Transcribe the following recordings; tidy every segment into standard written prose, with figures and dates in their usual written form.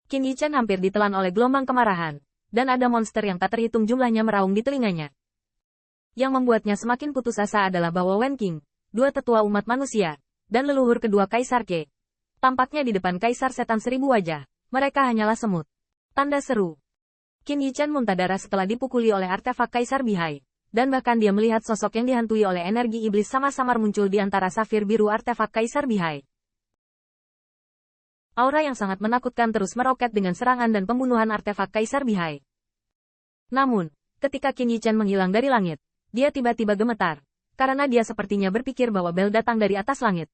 Qin Yichen hampir ditelan oleh gelombang kemarahan, dan ada monster yang tak terhitung jumlahnya meraung di telinganya. Yang membuatnya semakin putus asa adalah bahwa Wen Qing, dua tetua umat manusia, dan leluhur kedua Kaisar Qi, tampaknya di depan Kaisar Setan Seribu Wajah, mereka hanyalah semut. Tanda seru. Qin Yichen muntah darah setelah dipukuli oleh artefak Kaisar Bihai, dan bahkan dia melihat sosok yang dihantui oleh energi iblis sama-samar muncul di antara safir biru artefak Kaisar Bihai. Aura yang sangat menakutkan terus meroket dengan serangan dan pembunuhan artefak Kaisar Bihai. Namun, ketika Qin Yichen menghilang dari langit, dia tiba-tiba gemetar, karena dia sepertinya berpikir bahwa bel datang dari atas langit.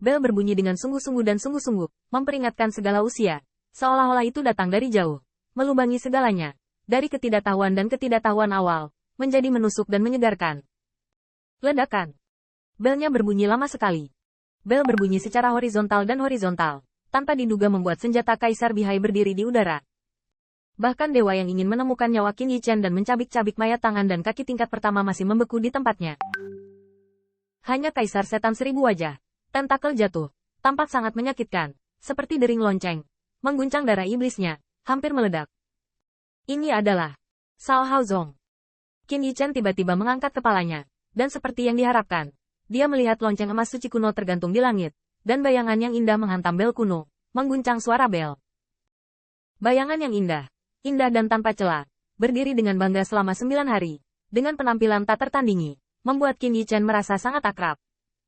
Bel berbunyi dengan sungguh-sungguh dan sungguh-sungguh, memperingatkan segala usia, seolah-olah itu datang dari jauh, melubangi segalanya, dari ketidaktahuan dan ketidaktahuan awal, menjadi menusuk dan menyegarkan. Ledakan. Belnya berbunyi lama sekali. Bel berbunyi secara horizontal dan horizontal, tanpa diduga membuat senjata Kaisar Bihai berdiri di udara. Bahkan dewa yang ingin menemukan nyawa Qin Yichen dan mencabik-cabik mayat tangan dan kaki tingkat pertama masih membeku di tempatnya. Hanya Kaisar Setan Seribu Wajah, tentakel jatuh, tampak sangat menyakitkan, seperti dering lonceng, mengguncang darah iblisnya, hampir meledak. Ini adalah Cao Haozong. Qin Yichen tiba-tiba mengangkat kepalanya, dan seperti yang diharapkan, dia melihat lonceng emas suci kuno tergantung di langit, dan bayangan yang indah menghantam bel kuno, mengguncang suara bel. Bayangan yang indah dan tanpa celah, berdiri dengan bangga selama 9 hari, dengan penampilan tak tertandingi, membuat Qin Yichen merasa sangat akrab.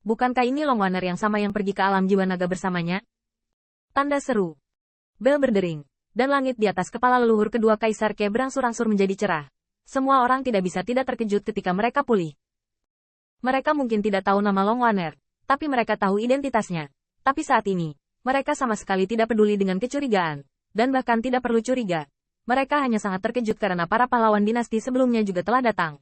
Bukankah ini Longwaner yang sama yang pergi ke alam jiwa naga bersamanya? Tanda seru. Bel berdering, dan langit di atas kepala leluhur kedua Kaisar Qi berangsur-angsur menjadi cerah. Semua orang tidak bisa tidak terkejut ketika mereka pulih. Mereka mungkin tidak tahu nama Longwaner, tapi mereka tahu identitasnya. Tapi saat ini, mereka sama sekali tidak peduli dengan kecurigaan, dan bahkan tidak perlu curiga. Mereka hanya sangat terkejut karena para pahlawan dinasti sebelumnya juga telah datang.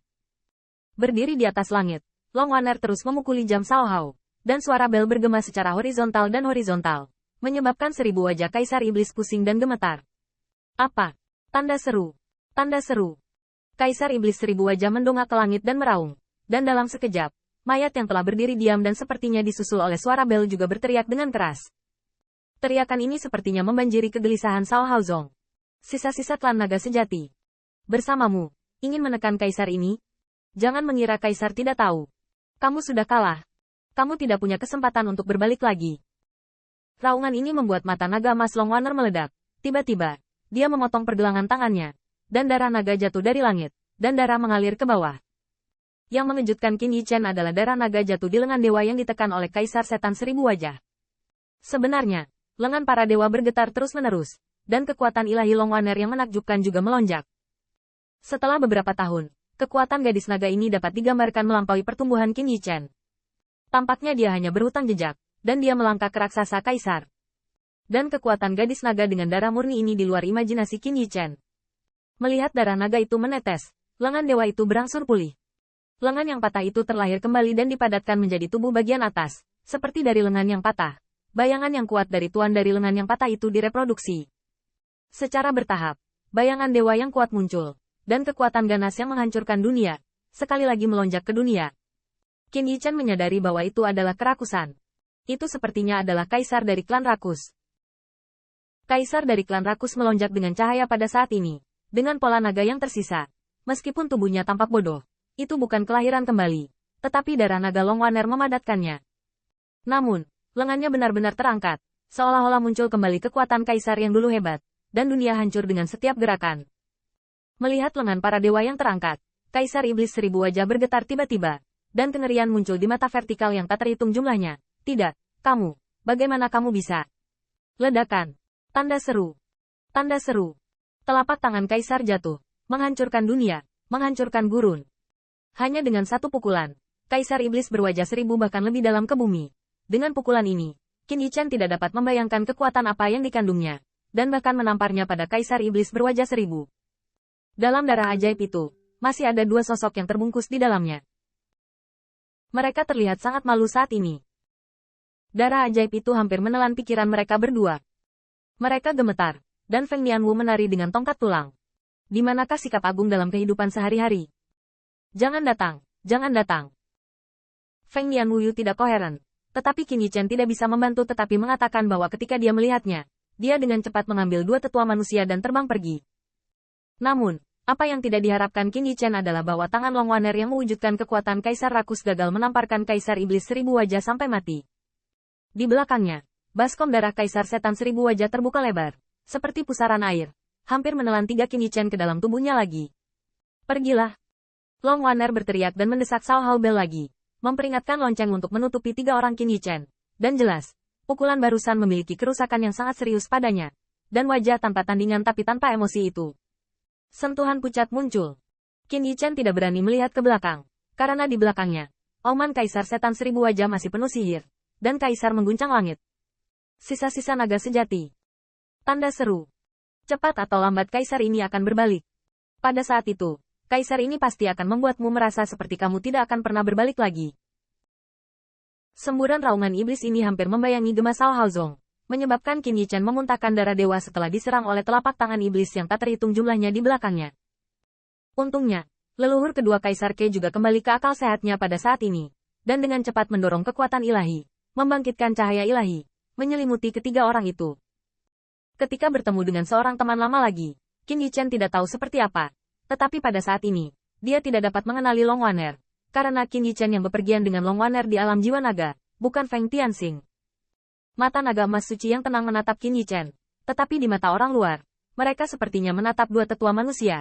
Berdiri di atas langit, Longwaner terus memukuli jam Cao Hao, dan suara bel bergema secara horizontal dan horizontal, menyebabkan 1000 wajah Kaisar Iblis pusing dan gemetar. Apa? Tanda seru. Tanda seru. Kaisar Iblis 1000 wajah mendongak ke langit dan meraung, dan dalam sekejap, mayat yang telah berdiri diam dan sepertinya disusul oleh suara bel juga berteriak dengan keras. Teriakan ini sepertinya membanjiri kegelisahan Cao Haozong. Sisa-sisa klan naga sejati. Bersamamu, ingin menekan Kaisar ini? Jangan mengira Kaisar tidak tahu. Kamu sudah kalah. Kamu tidak punya kesempatan untuk berbalik lagi. Raungan ini membuat mata naga emas Longwaner meledak. Tiba-tiba, dia memotong pergelangan tangannya, dan darah naga jatuh dari langit, dan darah mengalir ke bawah. Yang mengejutkan Qin Yichen adalah darah naga jatuh di lengan dewa yang ditekan oleh Kaisar Setan Seribu Wajah. Sebenarnya, lengan para dewa bergetar terus-menerus, dan kekuatan ilahi Longwaner yang menakjubkan juga melonjak. Setelah beberapa tahun, kekuatan gadis naga ini dapat digambarkan melampaui pertumbuhan Qin Yichen. Tampaknya dia hanya berhutang jejak, dan dia melangkah ke raksasa Kaisar. Dan kekuatan gadis naga dengan darah murni ini di luar imajinasi Qin Yichen. Melihat darah naga itu menetes, lengan dewa itu berangsur pulih. Lengan yang patah itu terlahir kembali dan dipadatkan menjadi tubuh bagian atas, seperti dari lengan yang patah. Bayangan yang kuat dari tuan dari lengan yang patah itu direproduksi. Secara bertahap, bayangan dewa yang kuat muncul, dan kekuatan ganas yang menghancurkan dunia, sekali lagi melonjak ke dunia. Qin Yichen menyadari bahwa itu adalah kerakusan. Itu sepertinya adalah Kaisar dari klan Rakus. Kaisar dari klan Rakus melonjak dengan cahaya pada saat ini, dengan pola naga yang tersisa. Meskipun tubuhnya tampak bodoh, itu bukan kelahiran kembali, tetapi darah naga Longwaner memadatkannya. Namun, lengannya benar-benar terangkat, seolah-olah muncul kembali kekuatan Kaisar yang dulu hebat, dan dunia hancur dengan setiap gerakan. Melihat lengan para dewa yang terangkat, Kaisar Iblis 1000 wajah bergetar tiba-tiba, dan kengerian muncul di mata vertikal yang tak terhitung jumlahnya. Tidak, kamu, bagaimana kamu bisa? Ledakan. Tanda seru. Tanda seru. Telapak tangan Kaisar jatuh, menghancurkan dunia, menghancurkan gurun. Hanya dengan satu pukulan, Kaisar Iblis berwajah 1000 bahkan lebih dalam ke bumi. Dengan pukulan ini, Qin Yichen tidak dapat membayangkan kekuatan apa yang dikandungnya, dan bahkan menamparnya pada Kaisar Iblis berwajah 1000. Dalam darah ajaib itu, masih ada dua sosok yang terbungkus di dalamnya. Mereka terlihat sangat malu saat ini. Darah ajaib itu hampir menelan pikiran mereka berdua. Mereka gemetar, dan Feng Nianwu menari dengan tongkat tulang. Di manakah sikap agung dalam kehidupan sehari-hari? Jangan datang, jangan datang. Feng Nianwu tidak koheren, tetapi Qin Yichen tidak bisa membantu tetapi mengatakan bahwa ketika dia melihatnya, dia dengan cepat mengambil dua tetua manusia dan terbang pergi. Namun, apa yang tidak diharapkan Qin Yichen adalah bahwa tangan Long Wanner yang mewujudkan kekuatan Kaisar Rakus gagal menamparkan Kaisar Iblis Seribu Wajah sampai mati. Di belakangnya, baskom darah Kaisar Setan Seribu Wajah terbuka lebar, seperti pusaran air, hampir menelan tiga Qin Yichen ke dalam tubuhnya lagi. Pergilah! Long Wanner berteriak dan mendesak Cao Hao Bell lagi, memperingatkan lonceng untuk menutupi tiga orang Qin Yichen. Dan jelas, pukulan barusan memiliki kerusakan yang sangat serius padanya, dan wajah tanpa tandingan tapi tanpa emosi itu. Sentuhan pucat muncul. Qin Yichen tidak berani melihat ke belakang, karena di belakangnya, auman Kaisar Setan Seribu Wajah masih penuh sihir, dan Kaisar mengguncang langit. Sisa-sisa naga sejati. Tanda seru. Cepat atau lambat Kaisar ini akan berbalik. Pada saat itu, Kaisar ini pasti akan membuatmu merasa seperti kamu tidak akan pernah berbalik lagi. Semburan raungan iblis ini hampir membayangi gemas Cao Haozong, menyebabkan Qin Yichen memuntahkan darah dewa setelah diserang oleh telapak tangan iblis yang tak terhitung jumlahnya di belakangnya. Untungnya, leluhur kedua Kaisar Ke juga kembali ke akal sehatnya pada saat ini, dan dengan cepat mendorong kekuatan ilahi, membangkitkan cahaya ilahi, menyelimuti ketiga orang itu. Ketika bertemu dengan seorang teman lama lagi, Qin Yichen tidak tahu seperti apa, tetapi pada saat ini, dia tidak dapat mengenali Long Wanner, karena Qin Yichen yang bepergian dengan Long Wanner di alam jiwa naga, bukan Feng Tianxing. Mata naga emas suci yang tenang menatap Qin Yichen, tetapi di mata orang luar, mereka sepertinya menatap dua tetua manusia.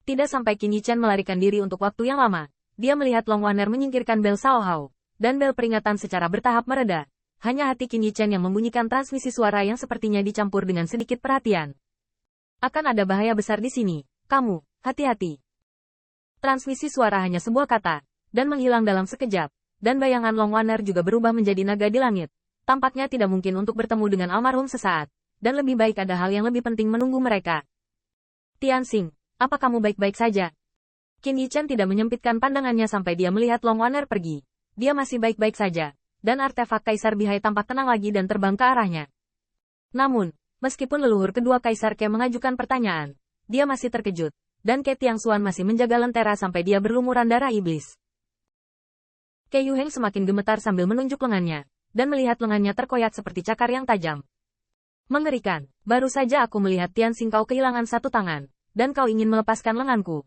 Tidak sampai Qin Yichen melarikan diri untuk waktu yang lama, dia melihat Long Wanner menyingkirkan bel Cao Hao, dan bel peringatan secara bertahap mereda. Hanya hati Qin Yichen yang membunyikan transmisi suara yang sepertinya dicampur dengan sedikit perhatian. Akan ada bahaya besar di sini, kamu, hati-hati. Transmisi suara hanya sebuah kata, dan menghilang dalam sekejap, dan bayangan Long Wanner juga berubah menjadi naga di langit. Tampaknya tidak mungkin untuk bertemu dengan almarhum sesaat, dan lebih baik ada hal yang lebih penting menunggu mereka. Tianxing, apa kamu baik-baik saja? Qin Yichen tidak menyempitkan pandangannya sampai dia melihat Long Wanner pergi. Dia masih baik-baik saja, dan artefak Kaisar Bihai tampak tenang lagi dan terbang ke arahnya. Namun, meskipun leluhur kedua Kaisar Ke mengajukan pertanyaan, dia masih terkejut, dan Ke Tiangxuan masih menjaga lentera sampai dia berlumuran darah iblis. Ke Yuheng semakin gemetar sambil menunjuk lengannya, dan melihat lengannya terkoyak seperti cakar yang tajam. Mengerikan, baru saja aku melihat Tianxing kau kehilangan satu tangan, dan kau ingin melepaskan lenganku.